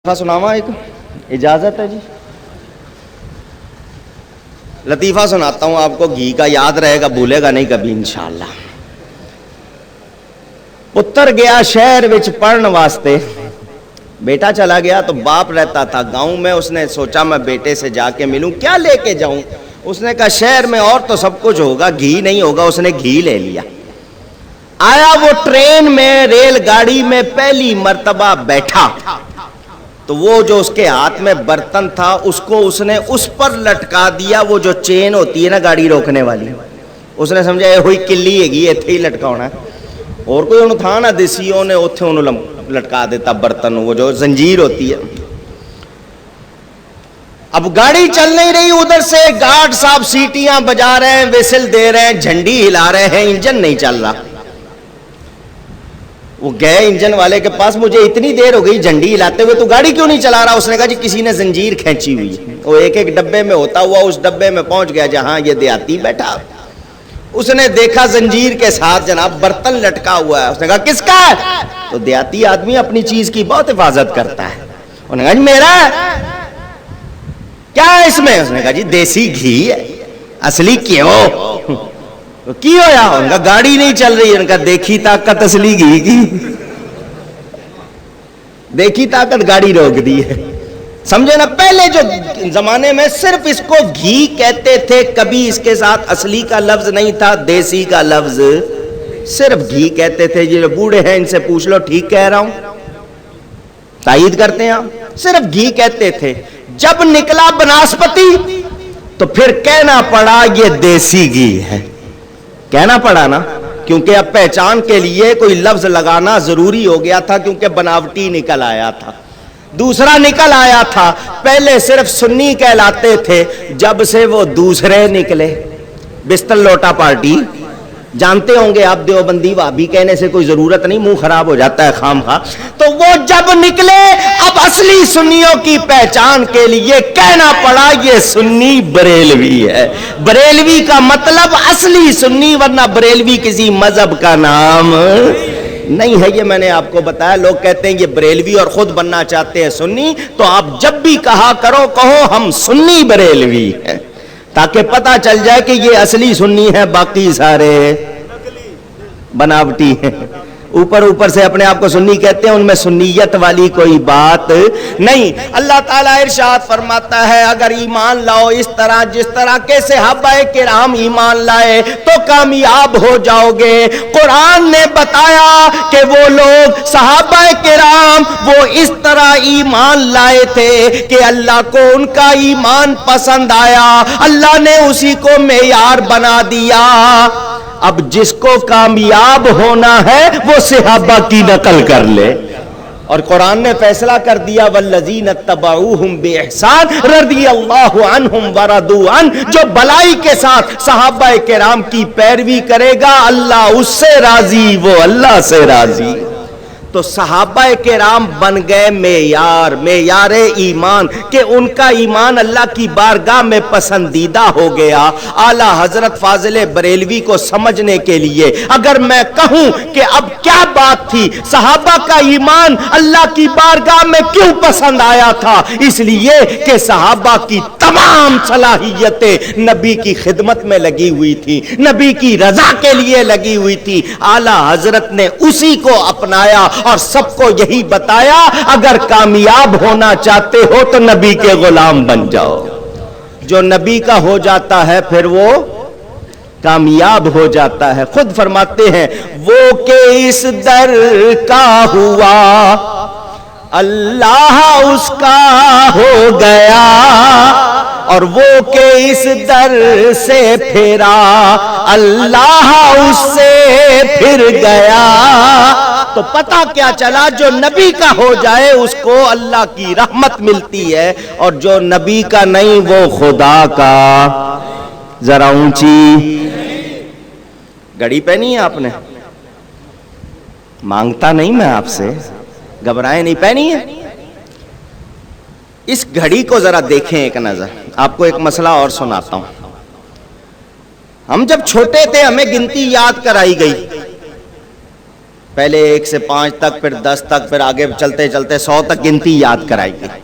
سناوا ایک اجازت ہے جی؟ لطیفہ سناتا ہوں آپ کو، گھی کا یاد رہے گا، بھولے گا نہیں کبھی انشاءاللہ۔ پتر گیا شہر وچ پڑھن واسطے، بیٹا چلا گیا تو باپ رہتا تھا گاؤں میں۔ اس نے سوچا میں بیٹے سے جا کے ملوں، کیا لے کے جاؤں؟ اس نے کہا شہر میں اور تو سب کچھ ہوگا، گھی نہیں ہوگا۔ اس نے گھی لے لیا، آیا وہ ٹرین میں، ریل گاڑی میں پہلی مرتبہ بیٹھا تو وہ جو اس کے ہاتھ میں برتن تھا اس کو اس نے اس پر لٹکا دیا، وہ جو چین ہوتی ہے نا گاڑی روکنے والی، اس نے سمجھا یہ ہوئی کلی ہے گی، ایتھے ہی لٹکا ہونا ہے۔ اور کوئی انہوں تھا نا دیسیوں نے اتھے انہوں لٹکا دیتا برتن، وہ جو زنجیر ہوتی ہے۔ اب گاڑی چل نہیں رہی، ادھر سے گارڈ صاحب سیٹیاں بجا رہے ہیں، ویسل دے رہے ہیں، جھنڈی ہلا رہے ہیں، انجن نہیں چل رہا۔ وہ گئے انجن والے کے پاس، مجھے اتنی دیر ہو گئی جھنڈی ہلاتے ہوئے، تو گاڑی کیوں نہیں چلا رہا؟ اس نے کہا جی کسی نے زنجیر کھینچی ہوئی ہے۔ وہ ایک ایک ڈبے میں ہوتا ہوا اس ڈبے میں پہنچ گیا جہاں یہ دیہاتی بیٹھا۔ اس نے دیکھا زنجیر کے ساتھ جناب برتن لٹکا ہوا ہے۔ اس نے کہا کس کا ہے؟ تو دیہاتی آدمی اپنی چیز کی بہت حفاظت کرتا ہے۔ انہوں نے کہا جی میرا ہے۔ کیا ہے اس میں؟ اس نے کہا جی دیسی گھی ہے، اصلی کیوں؟ کی ہویا؟ ان کا گاڑی نہیں چل رہی۔ ان کا دیکھی طاقت اصلی گھی کی، دیکھی طاقت گاڑی روک دی ہے۔ سمجھے نا، پہلے جو زمانے میں صرف اس کو گھی کہتے تھے، کبھی اس کے ساتھ اصلی کا لفظ نہیں تھا، دیسی کا لفظ صرف گھی کہتے تھے۔ یہ جو بوڑھے ہیں ان سے پوچھ لو، ٹھیک کہہ رہا ہوں؟ تائید کرتے ہیں آپ؟ صرف گھی کہتے تھے۔ جب نکلا بناسپتی تو پھر کہنا پڑا یہ دیسی گھی ہے، کہنا پڑا نا، کیونکہ اب پہچان کے لیے کوئی لفظ لگانا ضروری ہو گیا تھا، کیونکہ بناوٹی نکل آیا تھا، دوسرا نکل آیا تھا۔ پہلے صرف سنی کہلاتے تھے، جب سے وہ دوسرے نکلے، بستر لوٹا پارٹی جانتے ہوں گے آپ، دیوبندی وہابی کہنے سے کوئی ضرورت نہیں، منہ خراب ہو جاتا ہے خام خواہ۔ تو وہ جب نکلے، اب اصلی سنیوں کی پہچان کے لیے کہنا پڑا یہ سنی بریلوی ہے۔ بریلوی کا مطلب اصلی سنی، ورنہ بریلوی کسی مذہب کا نام نہیں ہے۔ یہ میں نے آپ کو بتایا۔ لوگ کہتے ہیں یہ بریلوی اور خود بننا چاہتے ہیں سنی، تو آپ جب بھی کہا کرو، کہو ہم سنی بریلوی ہیں، تاکہ پتہ چل جائے کہ یہ اصلی سنی ہے، باقی سارے بناوٹی ہیں۔ اوپر سے اپنے آپ کو سنی کہتے ہیں، ان میں سنیت والی کوئی بات نہیں۔ اللہ تعالیٰ ارشاد فرماتا ہے اگر ایمان لاؤ اس طرح جس طرح کے صحابہ کرام ایمان لائے تو کامیاب ہو جاؤ گے۔ قرآن نے بتایا کہ وہ لوگ صحابہ کرام وہ اس طرح ایمان لائے تھے کہ اللہ کو ان کا ایمان پسند آیا، اللہ نے اسی کو معیار بنا دیا۔ اب جس کو کامیاب ہونا ہے وہ صحابہ کی نقل کر لے، اور قرآن نے فیصلہ کر دیا والذین اتبعوہم بإحسان رضی اللہ عنہم ورضوا عنہ، جو بلائی کے ساتھ صحابہ کرام کی پیروی کرے گا اللہ اس سے راضی، وہ اللہ سے راضی۔ تو صحابہ کرام بن گئے معیار ایمان، کہ ان کا ایمان اللہ کی بارگاہ میں پسندیدہ ہو گیا۔ اعلیٰ حضرت فاضل بریلوی کو سمجھنے کے لیے اگر میں کہوں کہ اب کیا بات تھی، صحابہ کا ایمان اللہ کی بارگاہ میں کیوں پسند آیا تھا؟ اس لیے کہ صحابہ کی تمام صلاحیتیں نبی کی خدمت میں لگی ہوئی تھی، نبی کی رضا کے لیے لگی ہوئی تھی۔ اعلیٰ حضرت نے اسی کو اپنایا اور سب کو یہی بتایا اگر کامیاب ہونا چاہتے ہو تو نبی کے غلام بن جاؤ۔ جو نبی کا ہو جاتا ہے پھر وہ کامیاب ہو جاتا ہے۔ خود فرماتے ہیں وہ کہ اس در کا ہوا اللہ اس کا ہو گیا، اور وہ کہ اس در سے پھرا اللہ اس سے پھر گیا۔ تو پتہ کیا چلا، جو نبی کا ہو جائے اس کو اللہ کی رحمت ملتی ہے، اور جو نبی کا نہیں وہ خدا کا۔ ذرا اونچی گھڑی پہنی ہے آپ نے؟ مانگتا نہیں میں آپ سے، گھبرائیں نہیں، پہنی ہے؟ اس گھڑی کو ذرا دیکھیں ایک نظر۔ آپ کو ایک مسئلہ اور سناتا ہوں۔ ہم جب چھوٹے تھے ہمیں گنتی یاد کرائی گئی، پہلے 1 سے 5 تک، پھر 10 تک، پھر آگے چلتے چلتے 100 تک گنتی یاد کرائی گئی.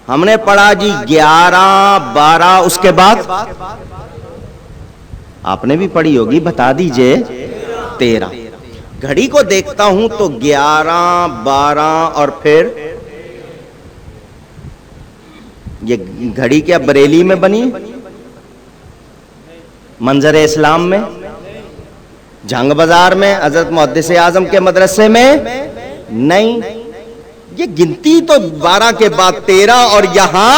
ہم نے پڑھا جی 11 12، اس کے بعد آپ نے بھی پڑھی ہوگی، بتا دیجئے. 13. گھڑی کو دیکھتا ہوں تو 11 12 اور پھر یہ گھڑی کیا بریلی میں بنی، منظر اسلام میں، جنگ بازار میں، حضرت محدث اعظم کے مدرسے میں نہیں. یہ گنتی تو 12 کے بعد 13 اور یہاں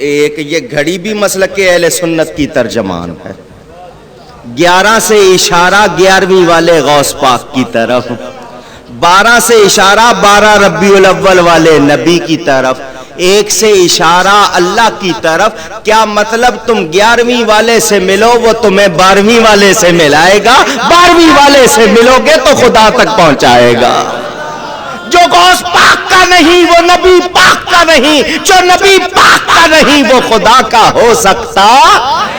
ایک. یہ گھڑی بھی مسلک کے اہل سنت کی ترجمان ہے. 11 سے اشارہ 11ویں والے غوث پاک کی طرف، 12 سے اشارہ 12 ربیع الاول والے نبی کی طرف، 1 سے اشارہ اللہ کی طرف. کیا مطلب تم 11ویں والے سے ملو وہ تمہیں 12ویں والے سے ملائے گا، 12ویں والے سے ملو گے تو خدا تک پہنچائے گا. جو غوث پاک کا نہیں وہ نبی پاک کا نہیں، جو نبی پاک کا نہیں وہ خدا کا ہو سکتا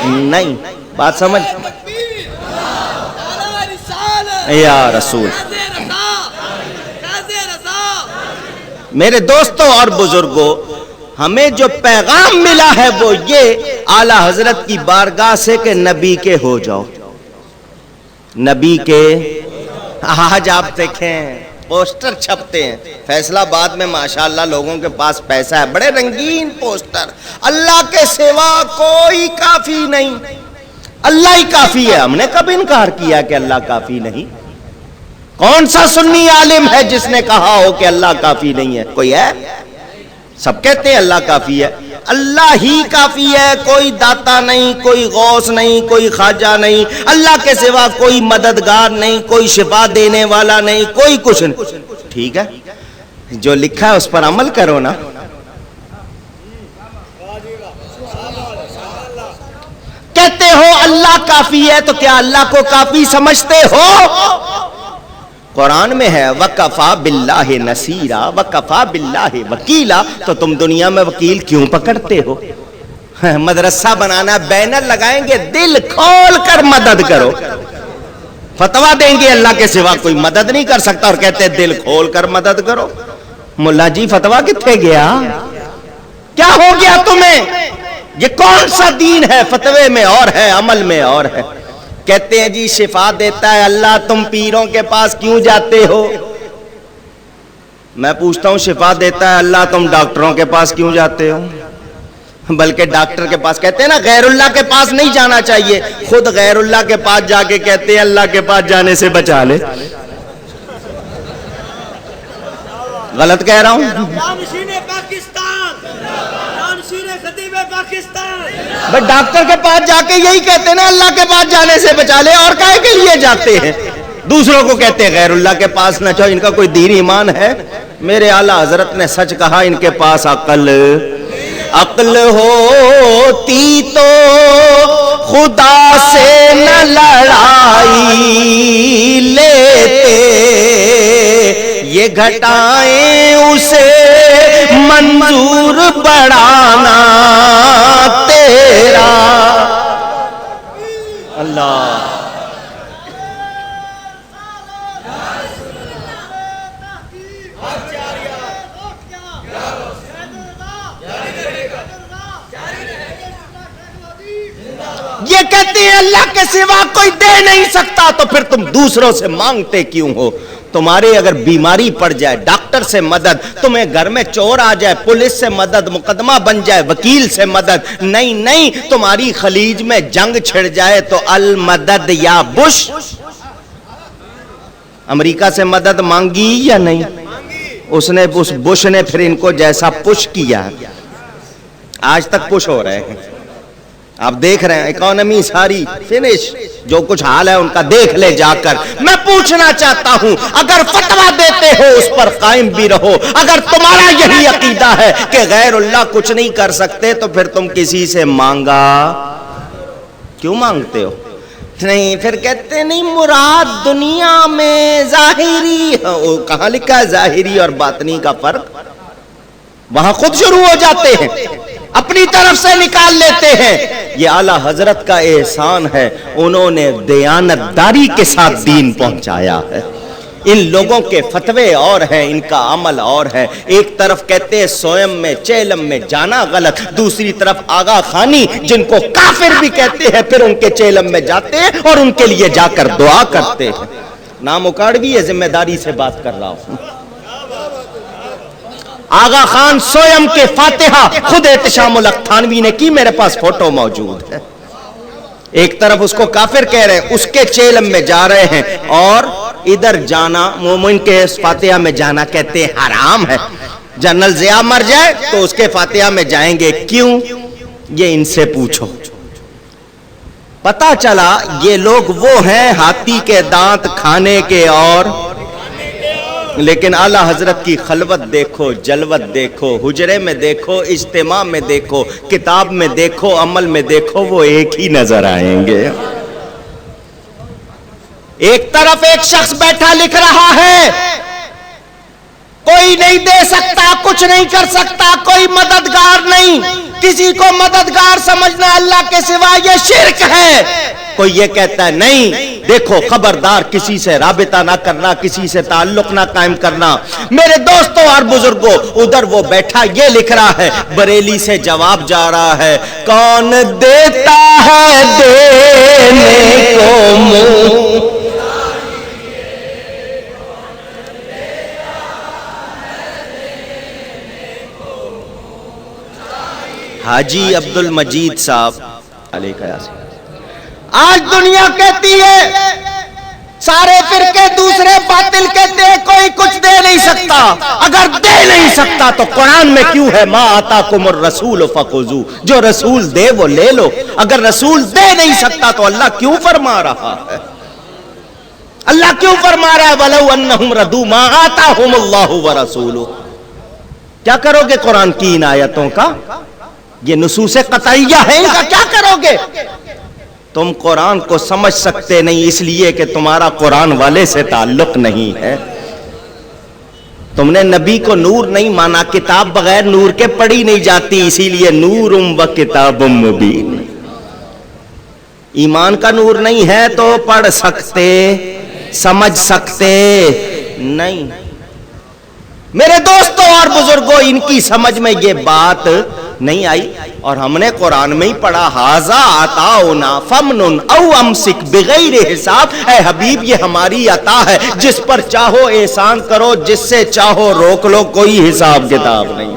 نہیں. بات سمجھ یا رسول. میرے دوستوں اور بزرگوں، ہمیں جو پیغام ملا ہے وہ یہ اعلی حضرت کی بارگاہ سے کہ نبی کے ہو جاؤ، نبی کے. آج آپ دیکھیں پوسٹر چھپتے ہیں فیصلہ آباد میں، ماشاءاللہ لوگوں کے پاس پیسہ ہے، بڑے رنگین پوسٹر، اللہ کے سوا کوئی کافی نہیں، اللہ ہی کافی ہے. ہم نے کب انکار کیا کہ اللہ کافی نہیں؟ کون سا سنی عالم ہے جس نے کہا ہو کہ اللہ کافی نہیں ہے؟ کوئی ہے؟ سب کہتے ہیں اللہ کافی ہے. اللہ ہی کافی ہے، کوئی داتا نہیں، کوئی غوث نہیں، کوئی خواجہ نہیں، اللہ کے سوا کوئی مددگار نہیں، کوئی شفا دینے والا نہیں، کوئی کچھ نہیں. ٹھیک ہے، جو لکھا ہے اس پر عمل کرو نا. کہتے ہو اللہ کافی ہے تو کیا اللہ کو کافی سمجھتے ہو؟ قرآن میں ہے وَكَفَى بِاللَّهِ نَصِيرًا وَكَفَى بِاللَّهِ وَكِيلًا. تو تم دنیا میں وکیل کیوں پکڑتے ہو؟ مدرسہ بنانا، بینر لگائیں گے دل کھول کر مدد کرو، فتویٰ دیں گے اللہ کے سوا کوئی مدد نہیں کر سکتا اور کہتے دل کھول کر مدد کرو. ملا جی فتویٰ کتنے گیا؟ کیا ہو گیا تمہیں؟ یہ کون سا دین ہے؟ فتوے میں اور ہے، عمل میں اور ہے. کہتے ہیں جی شفا دیتا ہے اللہ، تم پیروں کے پاس کیوں جاتے ہو؟ میں پوچھتا ہوں شفا دیتا ہے اللہ، تم ڈاکٹروں کے پاس کیوں جاتے ہو؟ بلکہ ڈاکٹر کے پاس کہتے ہیں نا غیر اللہ کے پاس نہیں جانا چاہیے، خود غیر اللہ کے پاس جا کے کہتے ہیں اللہ کے پاس جانے سے بچا لے. غلط کہہ رہا ہوں؟ بھئی ڈاکٹر کے پاس جا کے یہی کہتے ہیں نا اللہ کے پاس جانے سے بچا لے، اور کہے کے لیے جاتے ہیں؟ دوسروں کو کہتے ہیں غیر اللہ کے پاس نہ جاؤ. ان کا کوئی دین ایمان ہے؟ میرے اعلیٰ حضرت نے سچ کہا، ان کے پاس عقل ہوتی تو خدا سے نہ لڑائی لیتے، یہ گھٹائیں اسے منظور بڑھانا تیرا. اللہ یہ کہتے ہیں اللہ کے سوا کوئی دے نہیں سکتا، تو پھر تم دوسروں سے مانگتے کیوں ہو؟ تمہاری اگر بیماری پڑ جائے ڈاکٹر سے مدد، تمہیں گھر میں چور آ جائے پولیس سے مدد، مقدمہ بن جائے وکیل سے مدد، نہیں تمہاری خلیج میں جنگ چھڑ جائے تو المدد یا بش. امریکہ سے مدد مانگی یا نہیں؟ اس بش نے پھر ان کو جیسا پش کیا، آج تک پش ہو رہے ہیں. آپ دیکھ رہے ہیں اکانومی ساری فنش، جو کچھ حال ہے ان کا دیکھ لے جا کر. میں پوچھنا چاہتا ہوں اگر فتویٰ دیتے ہو اس پر قائم بھی رہو. اگر تمہارا یہی عقیدہ ہے کہ غیر اللہ کچھ نہیں کر سکتے تو پھر تم کسی سے مانگا کیوں مانگتے ہو؟ نہیں پھر کہتے نہیں مراد دنیا میں ظاہری، کہاں لکھا ہے ظاہری اور باطنی کا فرق؟ وہاں خود شروع ہو جاتے ہیں، اپنی طرف سے نکال لیتے ہیں. یہ اعلیٰ حضرت کا احسان ہے، انہوں نے دیانتداری کے ساتھ دین پہنچایا ہے. ان لوگوں کے فتوے اور ہیں، ان کا عمل اور ہے. ایک طرف کہتے ہیں سوئم میں چیلم میں جانا غلط، دوسری طرف آغا خانی جن کو کافر بھی کہتے ہیں پھر ان کے چیلم میں جاتے ہیں اور ان کے لیے جا کر دعا کرتے ہیں. نام اکاڑوی ہے، ذمہ داری سے بات کر رہا ہوں. آغا خان سوئم کے فاتحہ خود احتشام الاختانوی نے کی، میرے پاس فوٹو موجود ہے. ایک طرف اس کو کافر کہہ رہے ہیں، اس کے چیلم میں جا رہے ہیں، اور ادھر جانا مومن کے فاتحہ میں جانا کہتے ہیں حرام ہے. جنرل ضیاء مر جائے تو اس کے فاتحہ میں جائیں گے، کیوں؟ یہ ان سے پوچھو. پتا چلا یہ لوگ وہ ہیں ہاتھی کے دانت کھانے کے، اور لیکن اعلیٰ حضرت کی خلوت دیکھو، جلوت دیکھو، حجرے میں دیکھو، اجتماع میں دیکھو، کتاب میں دیکھو، عمل میں دیکھو، وہ ایک ہی نظر آئیں گے. ایک طرف ایک شخص بیٹھا لکھ رہا ہے، کوئی نہیں دے سکتا، کچھ نہیں کر سکتا، کوئی مددگار نہیں، کسی کو مددگار سمجھنا اللہ کے سوا یہ شرک ہے. کوئی یہ کہتا ہے نہیں، دیکھو خبردار کسی سے رابطہ نہ کرنا، کسی سے تعلق نہ قائم کرنا. میرے دوستوں اور بزرگوں، ادھر وہ بیٹھا یہ لکھ رہا ہے، بریلی سے جواب جا رہا ہے، کون دیتا ہے دینے کو منہ، حاجی عبد المجید صاحب علیہ یاسین. آج دنیا کہتی ہے، سارے فرقے دوسرے باطل کہتے ہیں کوئی کچھ دے نہیں سکتا. اگر دے نہیں سکتا تو قرآن میں کیوں ہے ما آتاکم الرسول فخذوہ، جو رسول دے وہ لے لو. اگر رسول دے نہیں سکتا تو اللہ کیوں فرما رہا ہے؟ اللہ کیوں فرما رہا ہے وَلَوْ أَنَّهُمْ رَضُوا مَا آتَاهُمُ اللَّهُ وَرَسُولُهُ؟ کیا کرو گے قرآن کی ان آیتوں کا؟ یہ نصوص قطعیہ ہے، ان کا کیا کرو گے؟ تم قرآن کو سمجھ سکتے نہیں اس لیے کہ تمہارا قرآن والے سے تعلق نہیں ہے. تم نے نبی کو نور نہیں مانا، کتاب بغیر نور کے پڑھی نہیں جاتی، اسی لیے نور و کتاب مبین. ایمان کا نور نہیں ہے تو پڑھ سکتے، سمجھ سکتے نہیں. میرے دوستوں اور بزرگوں، ان کی سمجھ میں یہ بات نہیں آئی، اور ہم نے قرآن میں ہی پڑھا ھذا عطاؤنا فمنن او امسک بغیر حساب. اے حبیب یہ ہماری عطا ہے، جس پر چاہو احسان کرو، جس سے چاہو روک لو، کوئی حساب کتاب نہیں.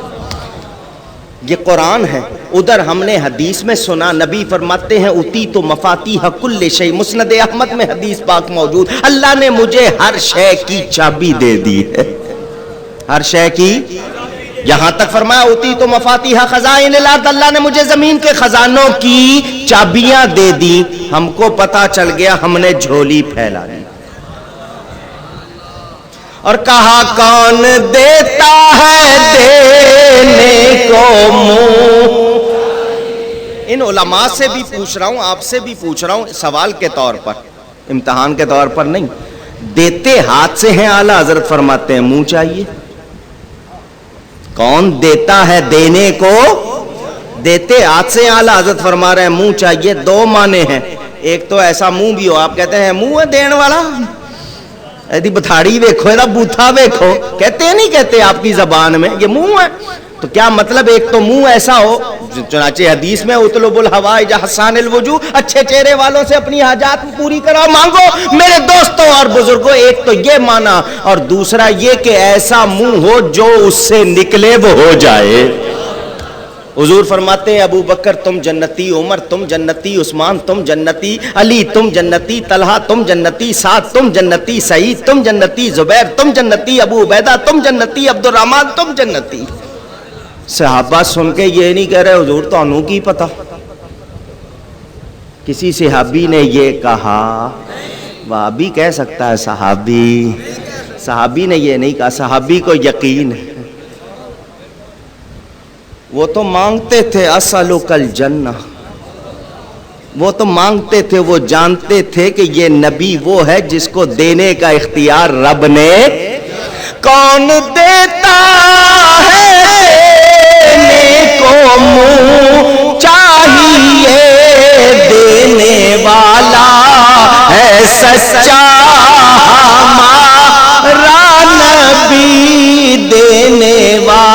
یہ قرآن ہے. ادھر ہم نے حدیث میں سنا، نبی فرماتے ہیں اوتیت مفاتیح کل شیء، مسند احمد میں حدیث پاک موجود، اللہ نے مجھے ہر شے کی چابی دے دی ہے. ہر شے کی، یہاں تک فرمایا اوتیت مفاتیح خزائن الارض، اللہ نے مجھے زمین کے خزانوں کی چابیاں دے دی. ہم کو پتا چل گیا، ہم نے جھولی پھیلا دی اور کہا کون دیتا ہے دینے کو منہ. ان علماء سے بھی پوچھ رہا ہوں، آپ سے بھی پوچھ رہا ہوں، سوال کے طور پر، امتحان کے طور پر نہیں. دیتے ہاتھ سے ہیں، اعلیٰ حضرت فرماتے ہیں منہ چاہیے. کون دیتا ہے دینے کو؟ دیتے ہاتھ سے، اعلیٰ حضرت فرما رہے ہیں منہ چاہیے. دو معنی ہیں، ایک تو ایسا منہ بھی ہو، آپ کہتے ہیں منہ ہے دین والا، ایدی بتھاڑی ویکھو، ایدہ بوتھا ویکھو، کہتے ہیں نہیں کہتے آپ کی زبان میں یہ منہ ہے؟ تو کیا مطلب؟ ایک تو منہ ایسا ہو، چنانچہ حدیث میں اطلب الحوائج حسان الوجوہ، اچھے چہرے والوں سے اپنی حاجات پوری کرو، مانگو. میرے دوستوں اور بزرگوں، ایک تو یہ معنی، اور دوسرا یہ کہ ایسا منہ ہو جو اس سے نکلے وہ ہو جائے. حضور فرماتے ہیں ابو بکر تم جنتی، عمر تم جنتی، عثمان تم جنتی، علی تم جنتی، طلحہ تم جنتی، سعد تم جنتی، سعید تم جنتی، زبیر تم جنتی، ابو عبیدہ تم جنتی، عبد الرحمن تم جنتی. صحابہ سن کے یہ نہیں کہہ رہے حضور تو انہوں کی پتا. کسی صحابی نے یہ کہا، وہابی کہہ سکتا ہے صحابی، صحابی نے یہ نہیں کہا. صحابی کو یقین ہے، وہ تو مانگتے تھے اسألک الجنہ، وہ تو مانگتے تھے، وہ جانتے تھے کہ یہ نبی وہ ہے جس کو دینے کا اختیار رب نے. کون دیتا ہے دینے کو منہ چاہیے، دینے والا ہے سچا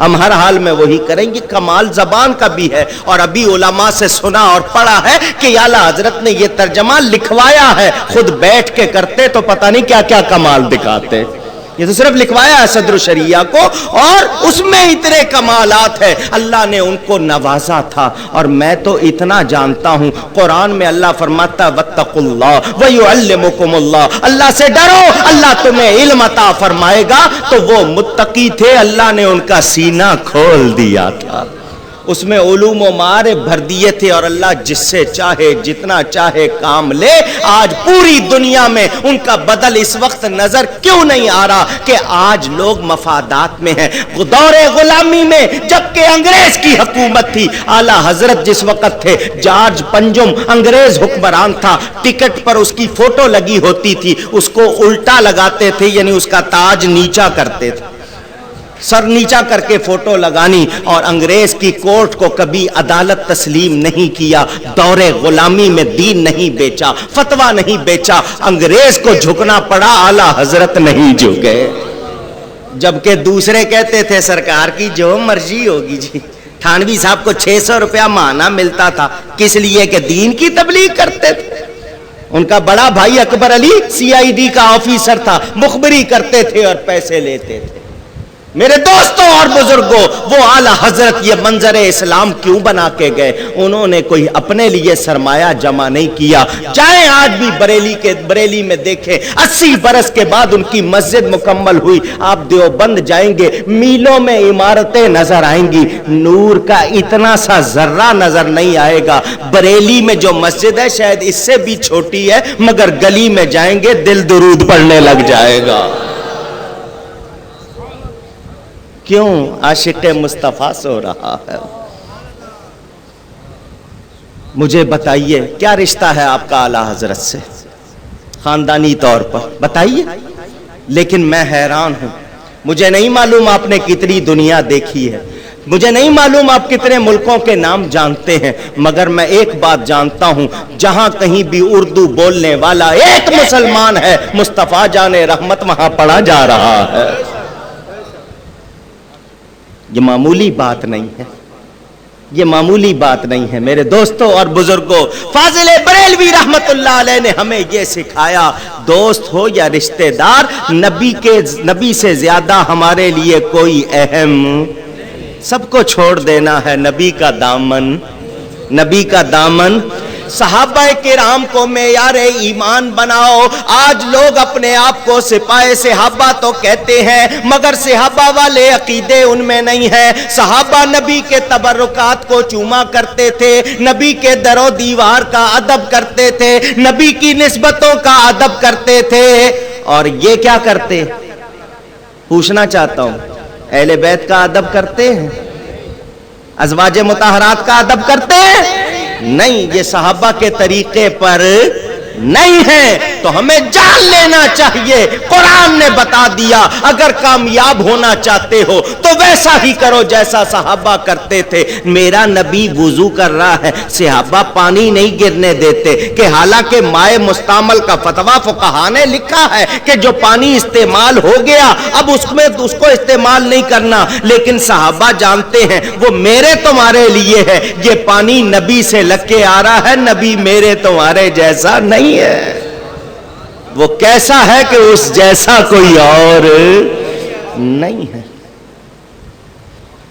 ہم ہر حال میں وہی کریں گے. کمال زبان کا بھی ہے, اور ابھی علماء سے سنا اور پڑھا ہے کہ اعلیٰ حضرت نے یہ ترجمہ لکھوایا ہے, خود بیٹھ کے کرتے تو پتہ نہیں کیا کیا کمال دکھاتے. یہ تو صرف لکھوایا ہے صدر الشریعہ کو, اور اس میں اتنے کمالات ہیں. اللہ نے ان کو نوازا تھا. اور میں تو اتنا جانتا ہوں, قرآن میں اللہ فرماتا واتقوا اللہ ویعلمکم اللہ, اللہ سے ڈرو اللہ تمہیں علم عطا فرمائے گا. تو وہ متقی تھے, اللہ نے ان کا سینہ کھول دیا تھا, اس میں علوم و معارف بھر دیے تھے. اور اللہ جس سے چاہے جتنا چاہے کام لے. آج پوری دنیا میں ان کا بدل اس وقت نظر کیوں نہیں آ رہا کہ آج لوگ مفادات میں ہیں. دور غلامی میں جبکہ انگریز کی حکومت تھی, اعلیٰ حضرت جس وقت تھے, جارج پنجم انگریز حکمران تھا, ٹکٹ پر اس کی فوٹو لگی ہوتی تھی, اس کو الٹا لگاتے تھے, یعنی اس کا تاج نیچا کرتے تھے, سر نیچا کر کے فوٹو لگانی. اور انگریز کی کورٹ کو کبھی عدالت تسلیم نہیں کیا. دور غلامی میں دین نہیں بیچا, فتویٰ نہیں بیچا, انگریز کو جھکنا پڑا, اعلیٰ حضرت نہیں جھکے. جبکہ دوسرے کہتے تھے سرکار کی جو مرضی ہوگی جی. تھانوی صاحب کو 600 روپیہ ماہانہ ملتا تھا, کس لیے کہ دین کی تبلیغ کرتے تھے. ان کا بڑا بھائی اکبر علی CID کا آفیسر تھا, مخبری کرتے تھے اور پیسے لیتے تھے. میرے دوستوں اور بزرگوں, وہ اعلیٰ حضرت یہ منظر اسلام کیوں بنا کے گئے؟ انہوں نے کوئی اپنے لیے سرمایہ جمع نہیں کیا. جائیں آج بھی بریلی میں دیکھیں, 80 برس کے بعد ان کی مسجد مکمل ہوئی. آپ دیوبند جائیں گے, میلوں میں عمارتیں نظر آئیں گی, نور کا اتنا سا ذرہ نظر نہیں آئے گا. بریلی میں جو مسجد ہے شاید اس سے بھی چھوٹی ہے, مگر گلی میں جائیں گے دل درود پڑھنے لگ جائے گا. کیوں؟ عاشق مصطفیٰ سو رہا ہے. مجھے بتائیے کیا رشتہ ہے آپ کا اعلیٰ حضرت سے خاندانی طور پر؟ بتائیے. لیکن میں حیران ہوں, مجھے نہیں معلوم آپ نے کتنی دنیا دیکھی ہے, مجھے نہیں معلوم آپ کتنے ملکوں کے نام جانتے ہیں, مگر میں ایک بات جانتا ہوں, جہاں کہیں بھی اردو بولنے والا ایک مسلمان ہے, مصطفیٰ جان رحمت وہاں پڑھا جا رہا ہے. یہ معمولی بات نہیں ہے, یہ معمولی بات نہیں ہے. میرے دوستوں اور بزرگوں, فاضل بریلوی رحمت اللہ علیہ نے ہمیں یہ سکھایا, دوست ہو یا رشتہ دار, نبی سے زیادہ ہمارے لیے کوئی اہم, سب کو چھوڑ دینا ہے نبی کا دامن, نبی کا دامن. صحابہ کرام کو معیار ایمان بناؤ. آج لوگ اپنے آپ کو سپاہ صحابہ تو کہتے ہیں, مگر صحابہ والے عقیدے ان میں نہیں ہیں. صحابہ نبی کے تبرکات کو چوما کرتے تھے, نبی کے در و دیوار کا ادب کرتے تھے, نبی کی نسبتوں کا ادب کرتے تھے. اور یہ کیا کرتے؟ پوچھنا چاہتا ہوں, اہل بیت کا ادب کرتے ہیں؟ ازواج مطہرات کا ادب کرتے ہیں؟ نہیں, یہ صحابہ کے طریقے پر نہیں ہے. تو ہمیں جان لینا چاہیے, قرآن نے بتا دیا, اگر کامیاب ہونا چاہتے ہو تو ویسا ہی کرو جیسا صحابہ کرتے تھے. میرا نبی وضو کر رہا ہے, صحابہ پانی نہیں گرنے دیتے, کہ حالانکہ مائع مستعمل کا فتویٰ فقہا نے لکھا ہے کہ جو پانی استعمال ہو گیا اب اس کو استعمال نہیں کرنا, لیکن صحابہ جانتے ہیں وہ میرے تمہارے لیے ہے, یہ پانی نبی سے لگ کے آ رہا ہے, نبی میرے تمہارے جیسا نہیں ہے. وہ کیسا ہے کہ اس جیسا کوئی اور نہیں ہے.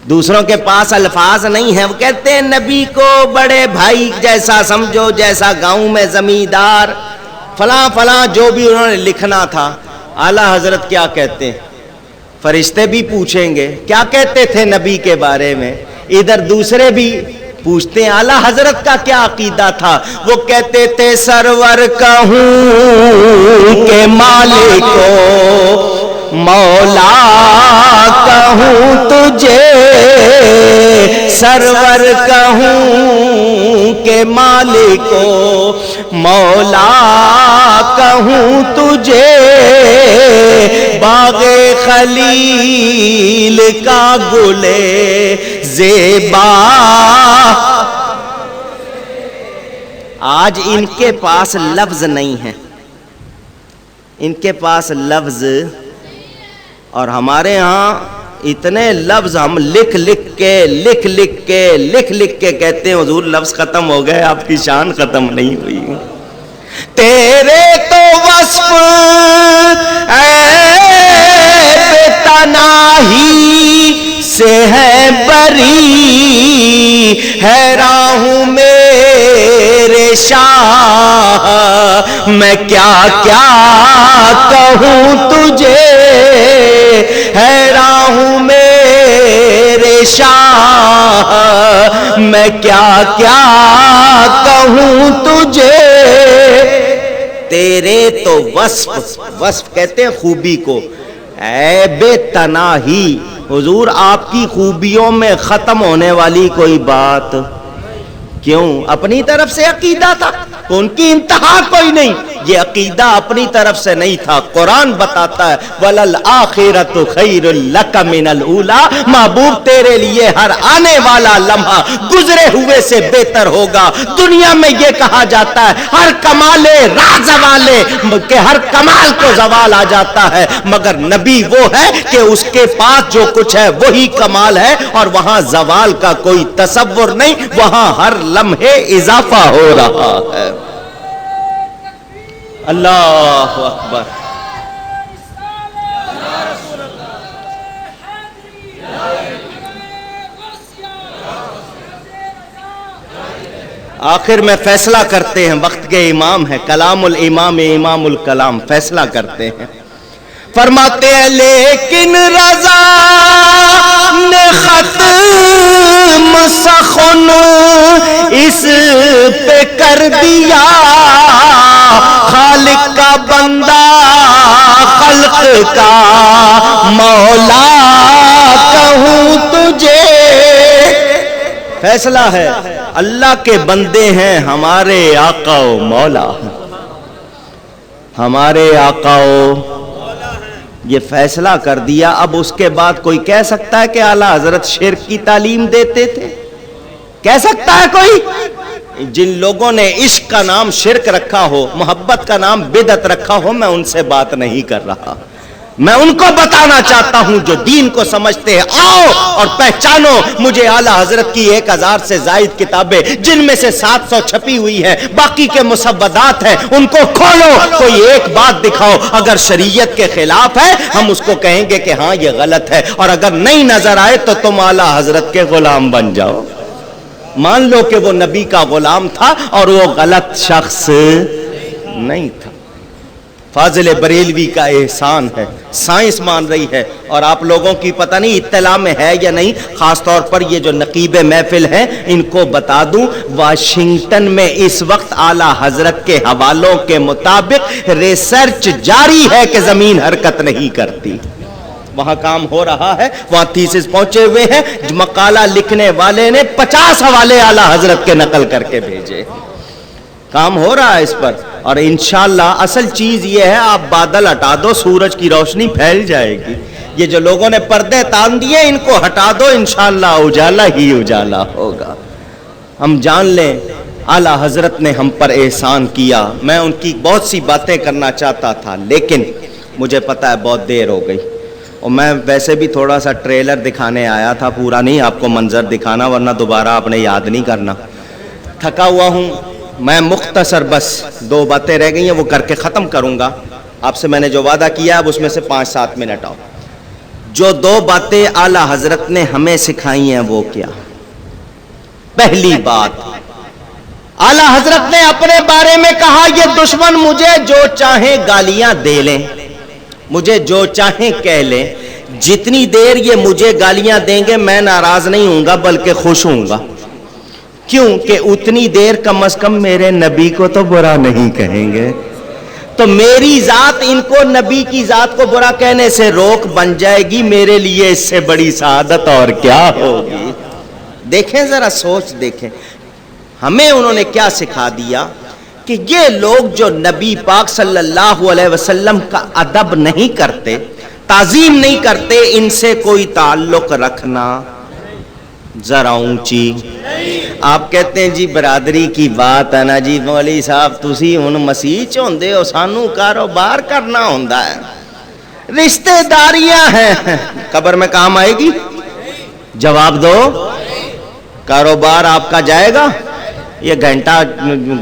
دوسروں کے پاس الفاظ نہیں ہیں, وہ کہتے ہیں نبی کو بڑے بھائی جیسا سمجھو, جیسا گاؤں میں زمیندار, فلاں فلاں جو بھی انہوں نے لکھنا تھا. اعلیٰ حضرت کیا کہتے ہیں؟ فرشتے بھی پوچھیں گے کیا کہتے تھے نبی کے بارے میں, ادھر دوسرے بھی پوچھتے ہیں اعلیٰ حضرت کا کیا عقیدہ تھا. وہ کہتے تھے سرور کہوں کہ مالک کو مولا کہوں تجھے, سرور کہوں کہ مالک کو مولا کہوں تجھے, باغ خلیل کا گلے زیبا. آج ان کے پاس لفظ نہیں ہے, ان کے پاس لفظ, اور ہمارے ہاں اتنے لفظ ہم لکھ لکھ کے کہتے ہیں حضور لفظ ختم ہو گئے، آپ کی شان ختم نہیں ہوئی. تیرے تو وصف بے تناہی سے ہے بری، حیران ہوں میرے شاہ میں کیا کیا کہوں تجھے، حیران ہوں میرے شاہ میں کیا کیا کہوں تجھے. تیرے تو وصف کہتے ہیں خوبی کو، اے بے تناہی حضور آپ کی خوبیوں میں ختم ہونے والی کوئی بات کیوں؟ اپنی طرف سے عقیدہ تھا، ان کی انتہا کوئی نہیں. یہ عقیدہ اپنی طرف سے نہیں تھا، قرآن بتاتا ہے وَلَلْآخِرَةُ خَيْرٌ لَكَ مِنَ الْأُولَىٰ، محبوب تیرے لیے ہر آنے والا لمحہ گزرے ہوئے سے بہتر ہوگا. دنیا میں یہ کہا جاتا ہے ہر کمال راز والے کہ ہر کمال کو زوال آ جاتا ہے، مگر نبی وہ ہے کہ اس کے پاس جو کچھ ہے وہی کمال ہے، اور وہاں زوال کا کوئی تصور نہیں، وہاں ہر لمحے اضافہ ہو رہا ہے. اللہ اکبر. آخر میں فیصلہ کرتے ہیں، وقت کے امام ہے، کلام الامام امام الکلام، فیصلہ کرتے ہیں. فرماتے ہیں لیکن رضا نے ختم سخن اس پہ کر دیا، خالق کا بندہ خلق کا مولا کہوں تجھے. فیصلہ ہے، اللہ کے بندے ہیں ہمارے آقا و مولا، ہمارے آقا و یہ فیصلہ کر دیا. اب اس کے بعد کوئی کہہ سکتا ہے کہ اعلیٰ حضرت شرک کی تعلیم دیتے تھے؟ کہہ سکتا ہے کوئی؟ جن لوگوں نے عشق کا نام شرک رکھا ہو، محبت کا نام بدعت رکھا ہو، میں ان سے بات نہیں کر رہا. میں ان کو بتانا چاہتا ہوں جو دین کو سمجھتے ہیں، آؤ اور پہچانو. مجھے اعلیٰ حضرت کی 1000 سے زائد کتابیں جن میں سے 700 چھپی ہوئی ہیں، باقی کے مسودات ہیں، ان کو کھولو، کوئی ایک بات دکھاؤ. اگر شریعت کے خلاف ہے ہم اس کو کہیں گے کہ ہاں یہ غلط ہے، اور اگر نہیں نظر آئے تو تم اعلیٰ حضرت کے غلام بن جاؤ. مان لو کہ وہ نبی کا غلام تھا اور وہ غلط شخص نہیں تھا. فاضل بریلوی کا احسان ہے، سائنس مان رہی ہے، اور آپ لوگوں کی پتہ نہیں اطلاع میں ہے یا نہیں، خاص طور پر یہ جو نقیب محفل ہیں ان کو بتا دوں، واشنگٹن میں اس وقت اعلیٰ حضرت کے حوالوں کے مطابق ریسرچ جاری ہے کہ زمین حرکت نہیں کرتی. وہاں کام ہو رہا ہے، وہاں تھیسس پہنچے ہوئے ہیں، مقالہ لکھنے والے نے 50 حوالے اعلیٰ حضرت کے نقل کر کے بھیجے. کام ہو رہا ہے اس پر، اور انشاءاللہ اصل چیز یہ ہے آپ بادل ہٹا دو، سورج کی روشنی پھیل جائے گی. یہ جو لوگوں نے پردے تان دیے ان کو ہٹا دو، انشاءاللہ اجالا ہی اجالا ہوگا. ہم جان لیں اعلیٰ حضرت نے ہم پر احسان کیا. میں ان کی بہت سی باتیں کرنا چاہتا تھا لیکن مجھے پتا ہے بہت دیر ہو گئی، اور میں ویسے بھی تھوڑا سا ٹریلر دکھانے آیا تھا، پورا نہیں آپ کو منظر دکھانا، ورنہ دوبارہ آپ نے یاد نہیں کرنا. تھکا ہوا ہوں میں، مختصر بس 2 باتیں رہ گئی ہیں وہ کر کے ختم کروں گا. آپ سے میں نے جو وعدہ کیا اب اس میں سے 5-7 منٹ آؤ. جو 2 باتیں اعلیٰ حضرت نے ہمیں سکھائی ہیں وہ کیا؟ پہلی بات، اعلیٰ حضرت نے اپنے بارے میں کہا یہ دشمن مجھے جو چاہیں گالیاں دے لیں، مجھے جو چاہیں کہہ لیں، جتنی دیر یہ مجھے گالیاں دیں گے میں ناراض نہیں ہوں گا بلکہ خوش ہوں گا. کیوں کہ اتنی دیر کم از کم میرے نبی کو تو برا نہیں کہیں گے. تو میری ذات ان کو نبی کی ذات کو برا کہنے سے روک بن جائے گی. میرے لیے اس سے بڑی سعادت اور کیا ہوگی؟ دیکھیں ذرا، سوچ دیکھیں ہمیں انہوں نے کیا سکھا دیا کہ یہ لوگ جو نبی پاک صلی اللہ علیہ وسلم کا ادب نہیں کرتے، تعظیم نہیں کرتے، ان سے کوئی تعلق رکھنا ذرا اونچی. آپ کہتے ہیں جی برادری کی بات ہے نا جی مولوی صاحب تسی ہن مسیح چ ہوندے ہو، سانو کاروبار کرنا ہوندا ہے. رشتے داریاں ہیں، قبر میں کام آئے گی؟ جواب دو۔ کاروبار آپ کا جائے گا؟ یہ گھنٹہ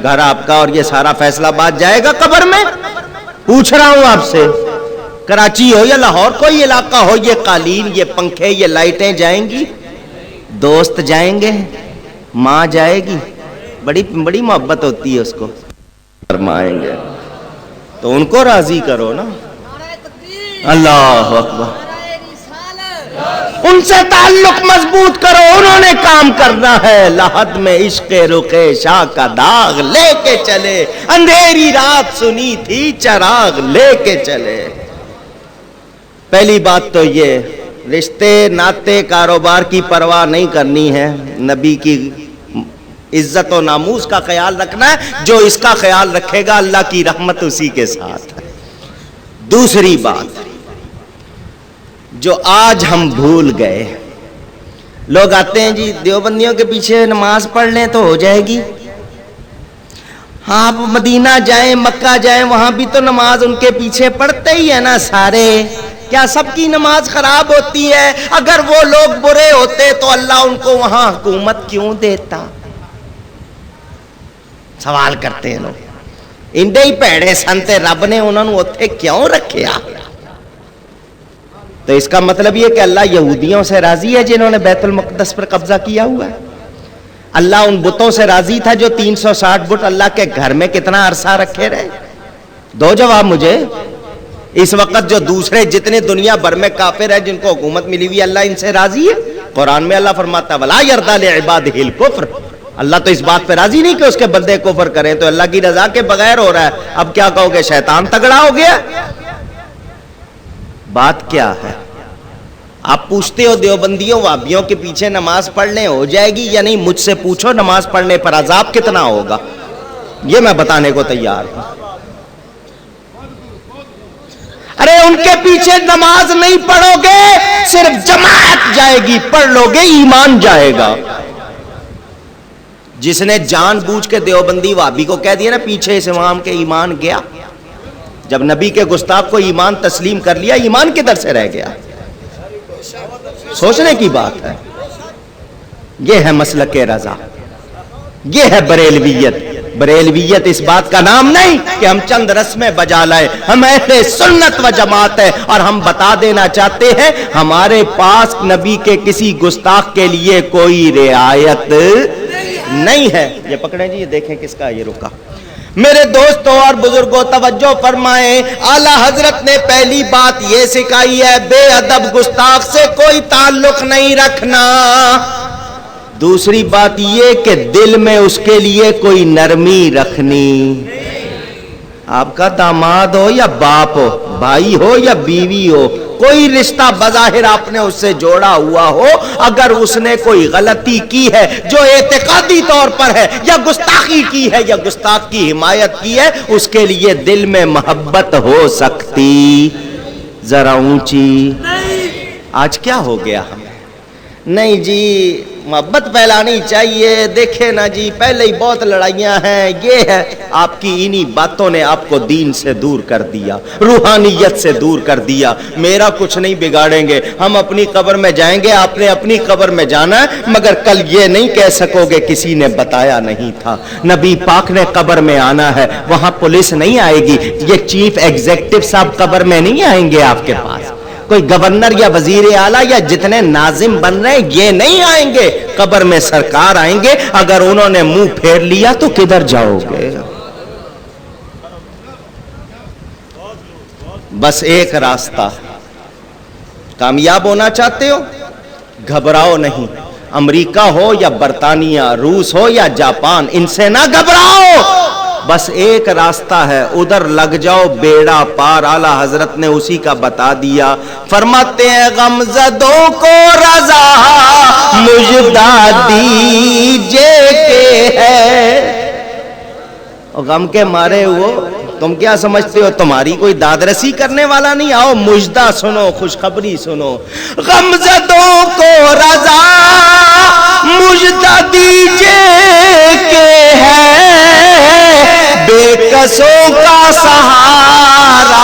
گھر آپ کا اور یہ سارا فیصلہ باد جائے گا قبر میں؟ پوچھ رہا ہوں آپ سے، کراچی ہو یا لاہور، کوئی علاقہ ہو، یہ قالین، یہ پنکھے، یہ لائٹیں جائیں گی؟ دوست جائیں گے؟ ماں جائے گی؟ بڑی بڑی محبت ہوتی ہے اس کو، فرمائیں گے تو ان کو راضی کرو نا۔ اللہ اکبر، ان سے تعلق مضبوط کرو، انہوں نے کام کرنا ہے۔ لحد میں عشق رخ شاہ کا داغ لے کے چلے، اندھیری رات سنی تھی چراغ لے کے چلے۔ پہلی بات تو یہ، رشتے ناتے کاروبار کی پرواہ نہیں کرنی ہے، نبی کی عزت و ناموس کا خیال رکھنا ہے۔ جو اس کا خیال رکھے گا اللہ کی رحمت اسی کے ساتھ ہے۔ دوسری بات جو آج ہم بھول گئے، لوگ آتے ہیں جی دیوبندیوں کے پیچھے نماز پڑھ لیں تو ہو جائے گی۔ ہاں آپ مدینہ جائیں، مکہ جائیں، وہاں بھی تو نماز ان کے پیچھے پڑھتے ہی ہے نا سارے۔ کیا سب کی نماز خراب ہوتی ہے؟ اگر وہ لوگ برے ہوتے تو اللہ ان کو وہاں حکومت کیوں دیتا؟ سوال کرتے ہیں لوگ۔ انڈے ہی پیڑے سنتے رب نے انہوں نے اتھے کیوں رکھیا؟ تو اس کا مطلب یہ کہ اللہ یہودیوں سے راضی ہے جنہوں نے بیت المقدس پر قبضہ کیا ہوا ہے؟ اللہ ان بتوں سے راضی تھا جو 360 بت اللہ کے گھر میں کتنا عرصہ رکھے رہے؟ دو جواب مجھے۔ اس وقت جو دوسرے جتنے دنیا بھر میں کافر ہیں جن کو حکومت ملی ہوئی، اللہ ان سے راضی ہے؟ قرآن میں اللہ فرماتا ہے وَلَا يَرْضَىٰ لِعِبَادِهِ الْكُفْرَ، اللہ تو اس بات پہ راضی نہیں کہ اس کے بندے کفر کریں، تو اللہ کی رضا کے بغیر ہو رہا ہے۔ اب کیا کہو گے شیطان تگڑا ہو گیا؟ بات کیا ہے؟ آپ پوچھتے ہو دیوبندیوں وہابیوں کے پیچھے نماز پڑھنے ہو جائے گی یا نہیں؟ مجھ سے پوچھو نماز پڑھنے پر عذاب کتنا ہوگا، یہ میں بتانے کو تیار ہوں۔ ارے ان کے پیچھے نماز نہیں پڑھو گے، صرف جماعت جائے گی، پڑھ لو گے ایمان جائے گا۔ جس نے جان بوجھ کے دیوبندی وہابی کو کہہ دیا نا پیچھے اس امام کے، ایمان گیا۔ جب نبی کے گستاخ کو ایمان تسلیم کر لیا، ایمان کدھر سے رہ گیا؟ سوچنے کی بات ہے۔ یہ ہے مسلک رضا، یہ ہے بریلویت۔ بریلویت اس بات کا نام نہیں کہ ہم چند رسمیں بجا لائیں، ہم اہل سنت و جماعت ہے، اور ہم بتا دینا چاہتے ہیں ہمارے پاس نبی کے کسی گستاخ کے لیے کوئی رعایت نہیں ہے۔ یہ پکڑیں جی، یہ دیکھیں کس کا یہ رکا۔ میرے دوستوں اور بزرگوں توجہ فرمائیں، اعلیٰ حضرت نے پہلی بات یہ سکھائی ہے بے ادب گستاخ سے کوئی تعلق نہیں رکھنا۔ دوسری بات یہ کہ دل میں اس کے لیے کوئی نرمی رکھنی۔ آپ کا داماد ہو یا باپ ہو، بھائی ہو یا بیوی ہو، کوئی رشتہ بظاہر آپ نے اس سے جوڑا ہوا ہو، اگر اس نے کوئی غلطی کی ہے جو اعتقادی طور پر ہے، یا گستاخی کی ہے یا گستاخ کی حمایت کی ہے، اس کے لیے دل میں محبت ہو سکتی، ذرا اونچی۔ آج کیا ہو گیا ہمیں؟ نہیں جی محبت پھیلانی چاہیے، دیکھیں نا جی پہلے ہی بہت لڑائیاں ہیں، یہ ہے۔ آپ کی انہی باتوں نے آپ کو دین سے دور کر دیا، روحانیت سے دور کر دیا۔ میرا کچھ نہیں بگاڑیں گے، ہم اپنی قبر میں جائیں گے، آپ نے اپنی قبر میں جانا ہے، مگر کل یہ نہیں کہہ سکو گے کسی نے بتایا نہیں تھا۔ نبی پاک نے قبر میں آنا ہے، وہاں پولیس نہیں آئے گی، یہ چیف ایگزیکٹو صاحب قبر میں نہیں آئیں گے آپ کے پاس، کوئی گورنر یا وزیر اعلیٰ یا جتنے ناظم بن رہے ہیں یہ نہیں آئیں گے، قبر میں سرکار آئیں گے۔ اگر انہوں نے منہ پھیر لیا تو کدھر جاؤ گے؟ بس ایک راستہ، کامیاب ہونا چاہتے ہو گھبراؤ نہیں، امریکہ ہو یا برطانیہ، روس ہو یا جاپان، ان سے نہ گھبراؤ، بس ایک راستہ ہے، ادھر لگ جاؤ بیڑا پار۔ اعلیٰ حضرت نے اسی کا بتا دیا، فرماتے ہیں غمزدوں کو رضا مجدہ دیجے کے ہے۔ غم کے مارے ہو تم کیا سمجھتے ہو تمہاری کوئی داد رسی کرنے والا نہیں؟ آؤ مجدہ سنو، خوشخبری سنو، غمزدوں کو رضا مجدہ دیجے کے ہے، بے کسوں کا سہارا